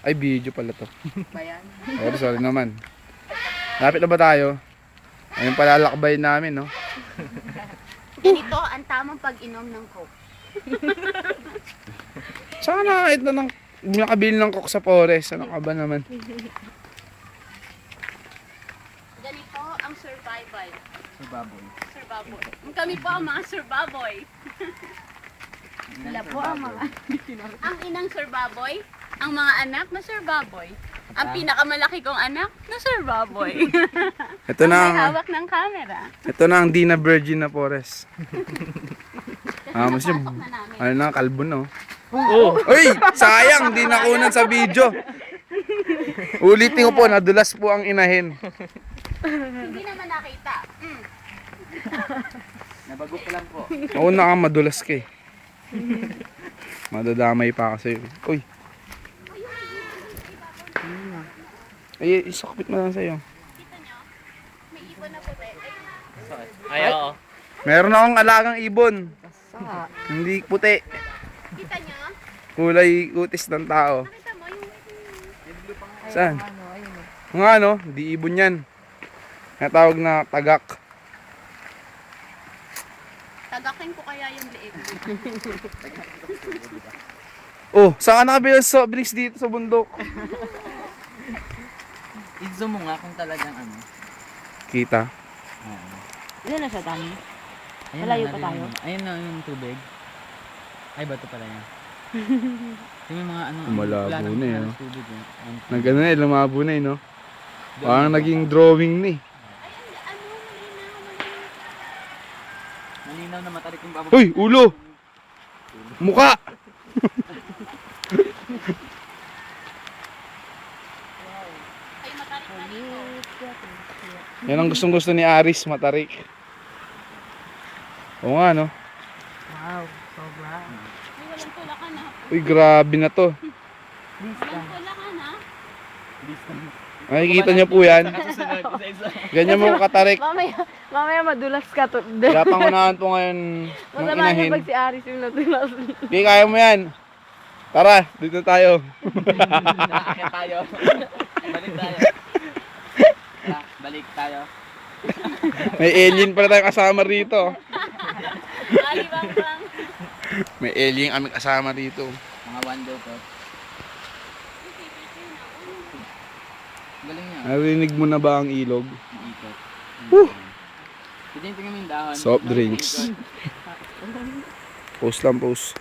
Ay, video pala to. Bayan. Sorry naman. Lapit na ba tayo? Ayun pala lakbay namin, no? Ganito ang tamang pag-inom ng Coke. Saan nakakait na ng nakabili ng Coke sa Forest? Ano ka ba naman? Ganito ang survival. Surbaboy. Survival. Kami po ang mga surbaboy. Sila po ang mga... Ang inang surbaboy, ang mga anak na surbaboy. Ang pinakamalaki kong anak na surbaboy. Ito na May ang, hawak ng camera. ito na ang Dina Virgin na Forest. Mas yung, Pasok na namin. ano na, kalbo no? Uy! Sayang! Di nakunan sa video. Ulitin ko po, nadulas po ang inahin. Hindi naman nakita. Nabago pa lang po. Nauna kang madulas ka eh. Madadamay pa kasi. Uy! Ay, isakpit mo lang sa'yo. Kita nyo? May ibon na puti. Ay, oo. Meron akong alagang ibon. Hindi puti. Kita nyo? Kulay utis ng tao. Nakita mo yung... Saan? Nga ano, di ibon yan. Natawag na tagak. Tagakin ko kaya yung liit. Oh, saan ka nakabili ng soft drinks dito sa bundok? I-zoom mo nga kung talagang ano. Kita. Oo. Ilan na siya, Dami? Ayun Malayo na, pa tayo? Ayun na yung tubig. Ay, bato pala yan. Yung mga ano. Malabo wala nang na eh, halos no? tubig eh. Ang tubig. Nagano na eh, lumabo na eh, no? Parang naging drawing ni. Malinaw na matarik yung bababa. Uy, ulo! Muka! Ay, matarik na dito. Yan ang gustong gusto ni Aris, matarik. Oo nga, no? Wow, sobra. Ay, walang tulakan na. Uy, grabe na to. Walang tulakan ha. Nakikita niyo po yan. Susunod sa isa. Ganyan mo katarik. Mamaya madulas ka to. Kaya pangunahan po ngayon ng Masama niya inahin. pag si Aris yung nadulas. Okay, kaya mo yan. Tara, dito tayo. Nakakit tayo. Balik tayo. Tara, balik tayo. May alien pala tayong kasama rito. Ali bang bang. May alien kami kasama rito. Mga wonder po. Galing niya. Narinig mo na ba ang ilog? Ang ikot. Woo! Tingnan mo yung dahon. Soft drinks. Post lang, post.